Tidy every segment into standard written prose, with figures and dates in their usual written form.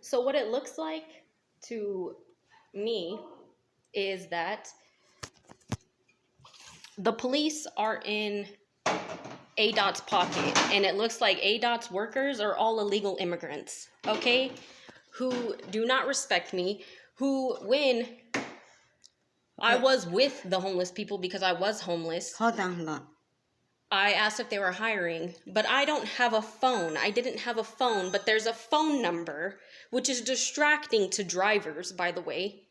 So what it looks like to me is that the police are in ADOT's pocket, and it looks like ADOT's workers are all illegal immigrants, okay? Who do not respect me, who, when I was with the homeless people, because I was homeless, Hold on. I asked if they were hiring, but I don't have a phone. I didn't have a phone, but there's a phone number, which is distracting to drivers, by the way,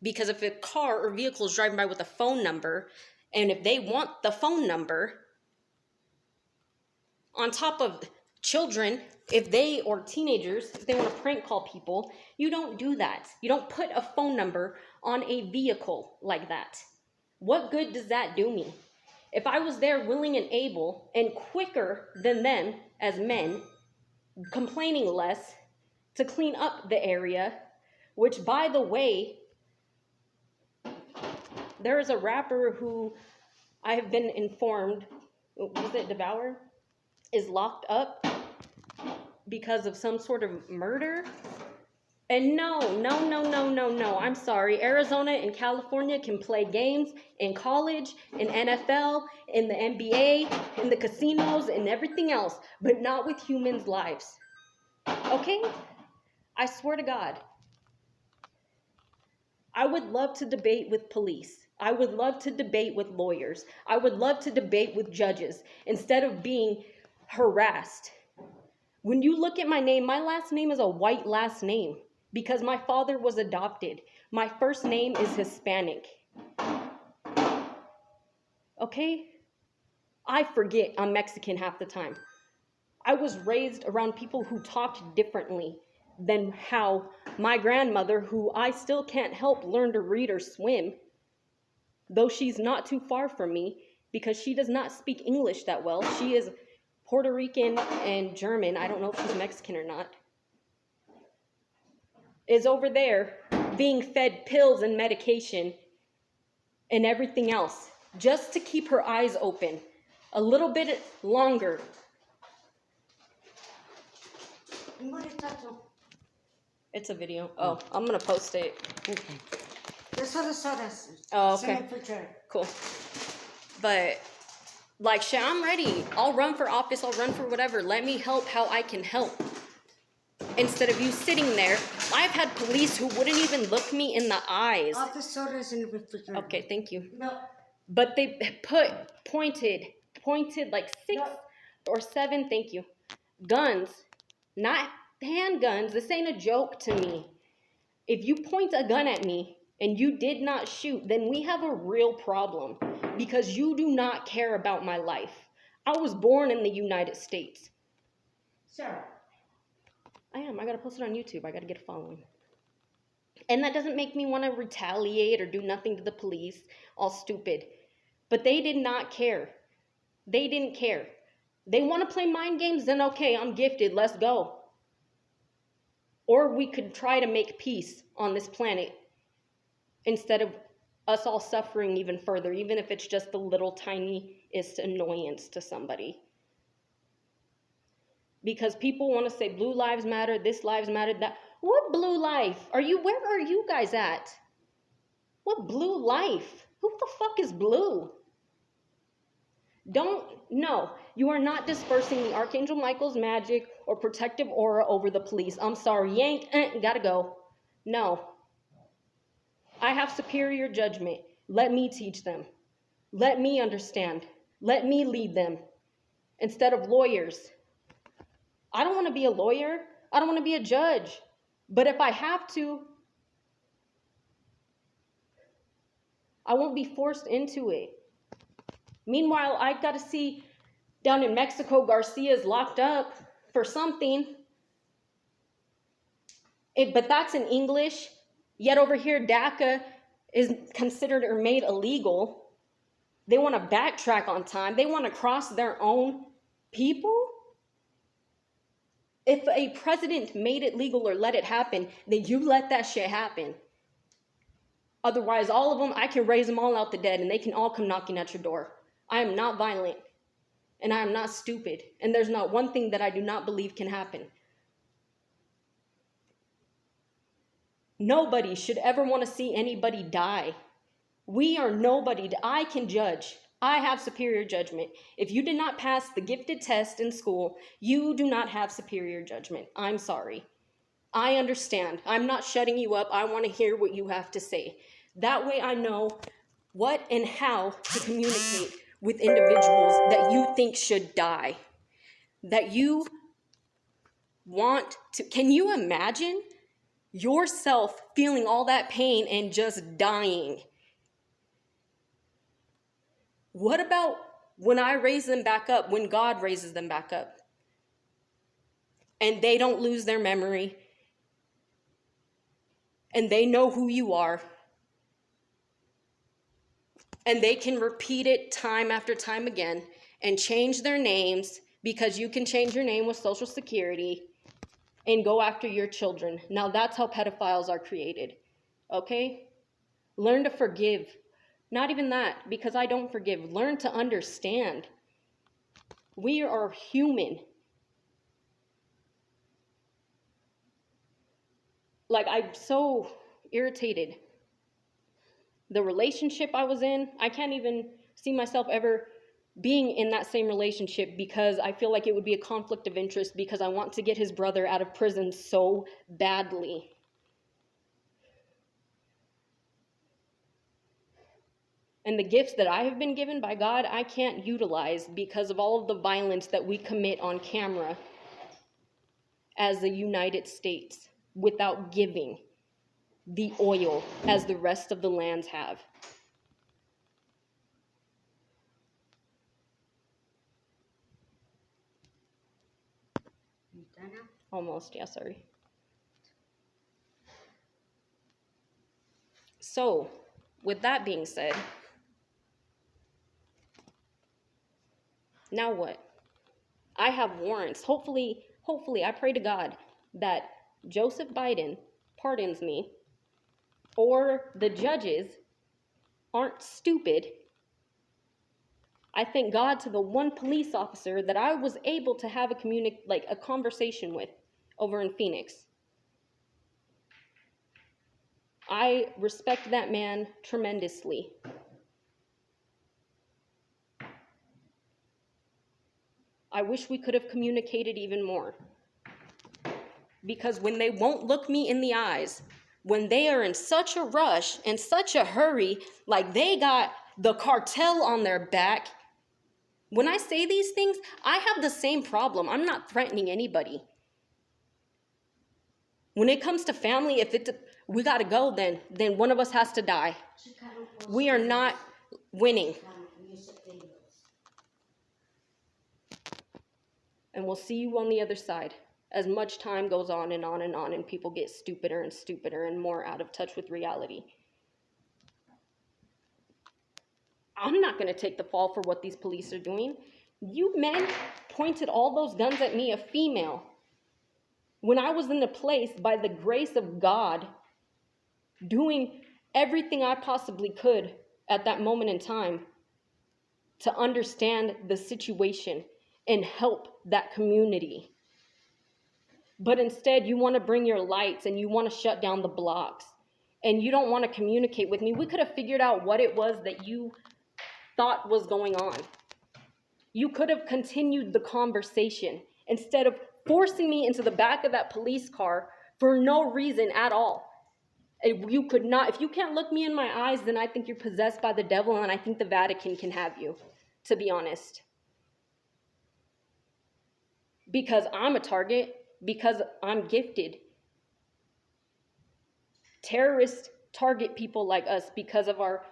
because if a car or vehicle is driving by with a phone number, and if they want the phone number, on top of children, if they, or teenagers, if they want to prank call people, you don't do that. You don't put a phone number on a vehicle like that. What good does that do me? If I was there willing and able and quicker than them as men, complaining less to clean up the area, which, by the way, there is a rapper who I have been informed, was it Devour, is locked up because of some sort of murder. And no, I'm sorry. Arizona and California can play games in college, in NFL, in the NBA, in the casinos, and everything else, but not with humans' lives. Okay? I swear to God. I would love to debate with police. I would love to debate with lawyers. I would love to debate with judges instead of being harassed. When you look at my name, my last name is a white last name because my father was adopted. My first name is Hispanic. Okay? I forget I'm Mexican half the time. I was raised around people who talked differently than how my grandmother, who I still can't help learn to read or swim, though she's not too far from me because she does not speak English that well. She is Puerto Rican and German. I don't know if she's Mexican or not. Is over there being fed pills and medication and everything else just to keep her eyes open a little bit longer. It's a video. Oh, I'm going to post it. Okay. Oh, okay. Cool. But, like, shit, I'm ready. I'll run for office. I'll run for whatever. Let me help how I can help. Instead of you sitting there, I've had police who wouldn't even look me in the eyes. The soda's in the refrigerator. Okay, thank you. No. But they pointed like 6 or 7, thank you, guns, not handguns. This ain't a joke to me. If you point a gun at me and you did not shoot, then we have a real problem because you do not care about my life. I was born in the United States. Sarah. I am. I got to post it on YouTube. I got to get a following. And that doesn't make me want to retaliate or do nothing to the police, all stupid. But they did not care. They didn't care. They want to play mind games, then okay, I'm gifted, let's go. Or we could try to make peace on this planet instead of us all suffering even further, even if it's just the little tiniest annoyance to somebody. Because people want to say blue lives matter, this lives matter, that. What blue life? Where are you guys at? What blue life? Who the fuck is blue? No, you are not dispersing the Archangel Michael's magic or protective aura over the police. I'm sorry, yank, gotta go. No. I have superior judgment. Let me teach them. Let me understand. Let me lead them. Instead of lawyers. I don't want to be a lawyer. I don't want to be a judge. But if I have to, I won't be forced into it. Meanwhile, I got to see down in Mexico, Garcia's locked up for something. But that's in English. Yet over here, DACA is considered or made illegal. They want to backtrack on time. They want to cross their own people. If a president made it legal or let it happen, then you let that shit happen. Otherwise, all of them, I can raise them all out the dead and they can all come knocking at your door. I am not violent and I am not stupid. And there's not one thing that I do not believe can happen. Nobody should ever want to see anybody die. We are nobody. I can judge. I have superior judgment. If you did not pass the gifted test in school, you do not have superior judgment. I'm sorry. I understand. I'm not shutting you up. I want to hear what you have to say. That way I know what and how to communicate with individuals that you think should die. That you want to. Can you imagine yourself feeling all that pain and just dying? What about when I raise them back up, when God raises them back up? And they don't lose their memory. And they know who you are. And they can repeat it time after time again and change their names, because you can change your name with Social Security and go after your children. Now that's how pedophiles are created. Okay? Learn to forgive. Not even that, because I don't forgive. Learn to understand. We are human. Like, I'm so irritated. The relationship I was in, I can't even see myself ever being in that same relationship, because I feel like it would be a conflict of interest, because I want to get his brother out of prison so badly. And the gifts that I have been given by God, I can't utilize because of all of the violence that we commit on camera as the United States without giving the oil as the rest of the lands have. You done now? Almost, yeah, sorry. So, with that being said, now what? I have warrants. Hopefully, I pray to God that Joseph Biden pardons me, or the judges aren't stupid. I thank God to the one police officer that I was able to have a conversation with over in Phoenix. I respect that man tremendously. I wish we could have communicated even more. Because when they won't look me in the eyes, when they are in such a rush, in such a hurry, like they got the cartel on their back, when I say these things, I have the same problem. I'm not threatening anybody. When it comes to family, if we gotta go, then one of us has to die. We are not winning. And we'll see you on the other side. As much time goes on and on and on, and people get stupider and stupider and more out of touch with reality. I'm not going to take the fall for what these police are doing. You men pointed all those guns at me, a female, when I was in the place, by the grace of God, doing everything I possibly could at that moment in time to understand the situation and help that community. But instead, you want to bring your lights and you want to shut down the blocks. And you don't want to communicate with me. We could have figured out what it was that you thought was going on. You could have continued the conversation instead of forcing me into the back of that police car for no reason at all. You could not. If you can't look me in my eyes, then I think you're possessed by the devil, and I think the Vatican can have you, to be honest. Because I'm a target. Because I'm gifted. Terrorists target people like us because of our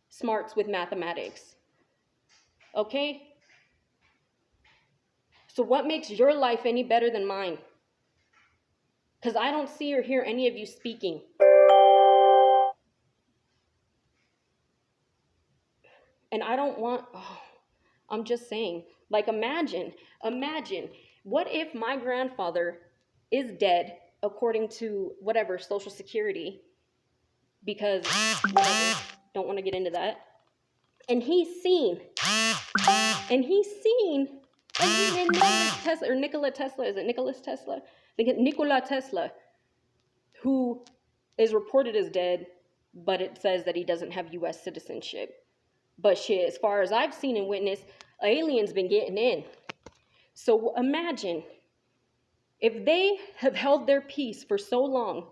smarts with mathematics. Okay? So what makes your life any better than mine? Because I don't see or hear any of you speaking. And I don't want, I'm just saying, like imagine, what if my grandfather is dead according to whatever, Social Security, because whatever, don't want to get into that. And he's seen, and Nikola Tesla, who is reported as dead, but it says that he doesn't have US citizenship. But shit, as far as I've seen and witnessed, aliens been getting in. So imagine if they have held their peace for so long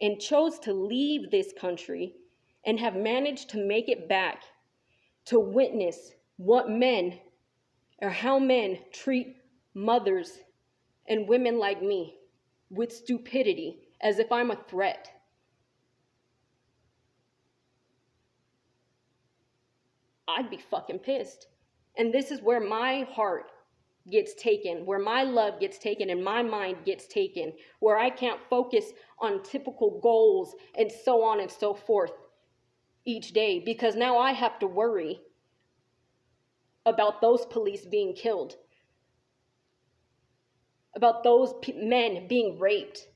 and chose to leave this country and have managed to make it back to witness what men or how men treat mothers and women like me with stupidity as if I'm a threat. I'd be fucking pissed. And this is where my heart gets taken, where my love gets taken and my mind gets taken, where I can't focus on typical goals and so on and so forth each day, because now I have to worry about those police being killed, about those men being raped,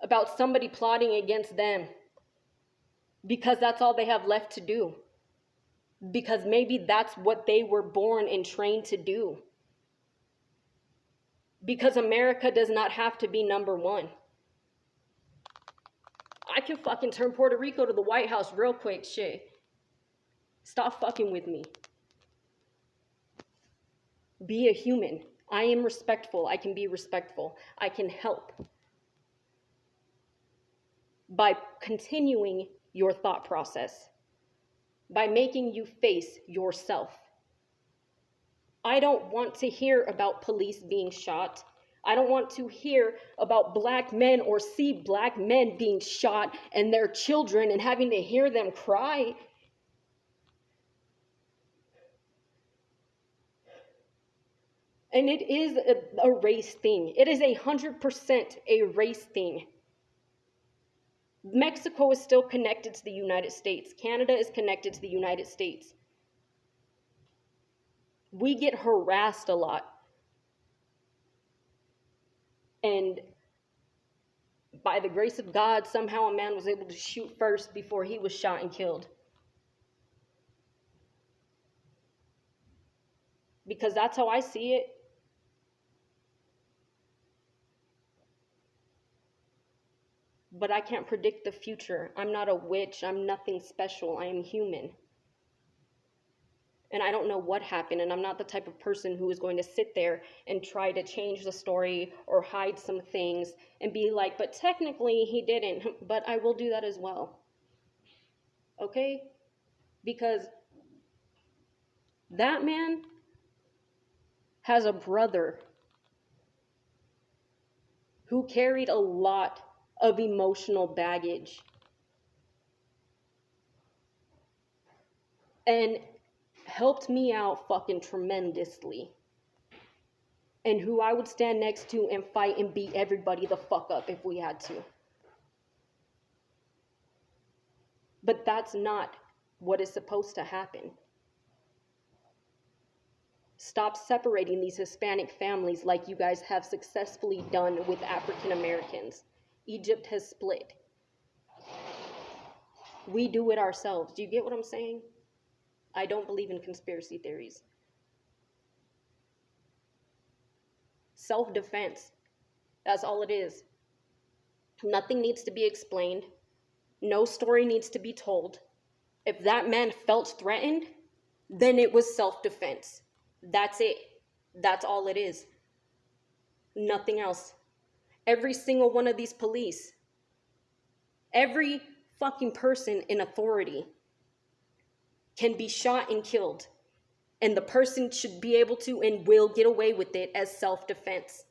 about somebody plotting against them because that's all they have left to do. Because maybe that's what they were born and trained to do. Because America does not have to be number one. I can fucking turn Puerto Rico to the White House real quick, shit. Stop fucking with me. Be a human. I am respectful. I can be respectful. I can help. By continuing your thought process. By making you face yourself. I don't want to hear about police being shot. I don't want to hear about black men or see black men being shot and their children and having to hear them cry. And it is a race thing. It is 100% a race thing. Mexico is still connected to the United States. Canada is connected to the United States. We get harassed a lot. And by the grace of God, somehow a man was able to shoot first before he was shot and killed. Because that's how I see it. But I can't predict the future. I'm not a witch. I'm nothing special. I am human. And I don't know what happened. And I'm not the type of person who is going to sit there and try to change the story or hide some things and be like, but technically he didn't. But I will do that as well. Okay? Because that man has a brother who carried a lot of emotional baggage. And helped me out fucking tremendously. And who I would stand next to and fight and beat everybody the fuck up if we had to. But that's not what is supposed to happen. Stop separating these Hispanic families like you guys have successfully done with African Americans. Egypt has split. We do it ourselves. Do you get what I'm saying? I don't believe in conspiracy theories. Self-defense. That's all it is. Nothing needs to be explained. No story needs to be told. If that man felt threatened, then it was self-defense. That's it. That's all it is. Nothing else. Every single one of these police, every fucking person in authority can be shot and killed. And the person should be able to and will get away with it as self-defense.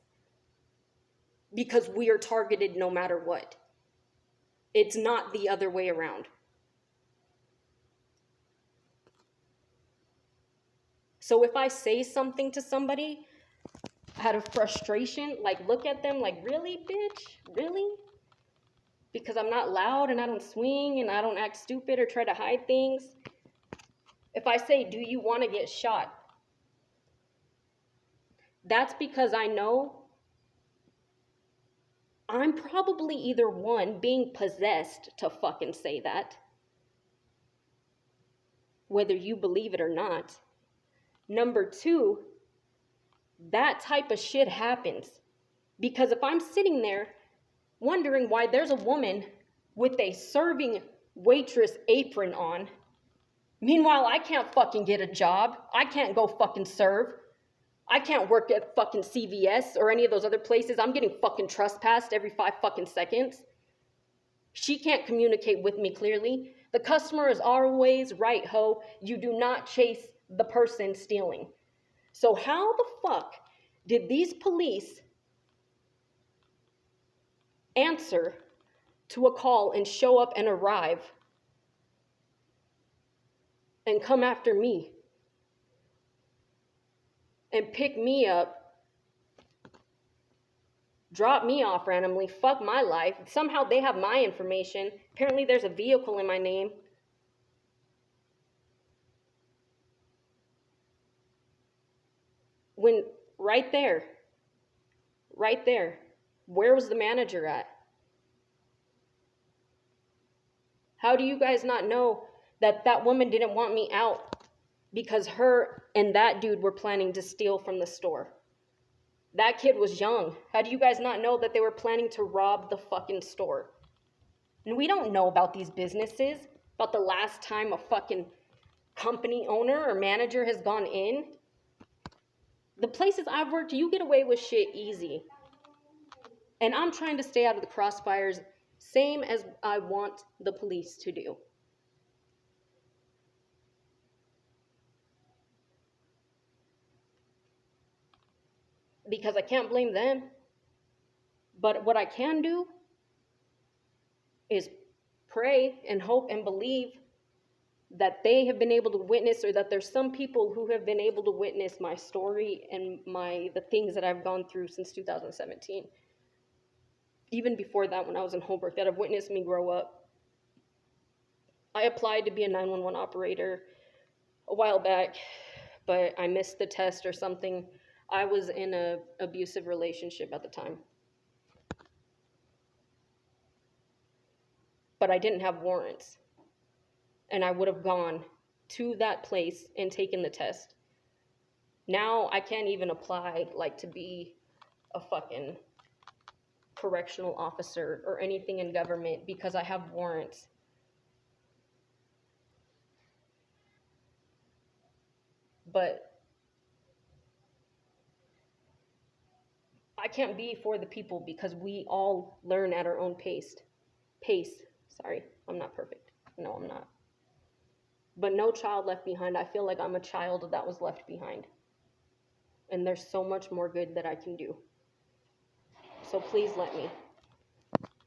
Because we are targeted no matter what. It's not the other way around. So if I say something to somebody out of frustration, like look at them like, really, bitch? Really? Because I'm not loud and I don't swing and I don't act stupid or try to hide things. If I say, do you want to get shot? That's because I know I'm probably either one, being possessed to fucking say that, whether you believe it or not. Number two, that type of shit happens. Because if I'm sitting there wondering why there's a woman with a serving waitress apron on. Meanwhile, I can't fucking get a job. I can't go fucking serve. I can't work at fucking CVS or any of those other places. I'm getting fucking trespassed every 5 fucking seconds. She can't communicate with me clearly. The customer is always right, ho. You do not chase the person stealing. So how the fuck did these police answer to a call and show up and arrive and come after me and pick me up, drop me off randomly, fuck my life? Somehow they have my information. Apparently there's a vehicle in my name. When right there, where was the manager at? How do you guys not know that that woman didn't want me out because her and that dude were planning to steal from the store? That kid was young. How do you guys not know that they were planning to rob the fucking store? And we don't know about these businesses, about the last time a fucking company owner or manager has gone in. The places I've worked, you get away with shit easy. And I'm trying to stay out of the crossfires, same as I want the police to do. Because I can't blame them. But what I can do is pray and hope and believe that they have been able to witness, or that there's some people who have been able to witness my story and the things that I've gone through since 2017. Even before that, when I was in Holbrook, that have witnessed me grow up. I applied to be a 911 operator a while back, but I missed the test or something. I was in an abusive relationship at the time. But I didn't have warrants. And I would have gone to that place and taken the test. Now I can't even apply to be a fucking correctional officer or anything in government because I have warrants. But I can't be for the people because we all learn at our own pace. Sorry, I'm not perfect. No, I'm not. But no child left behind. I feel like I'm a child that was left behind. And there's so much more good that I can do. So please let me.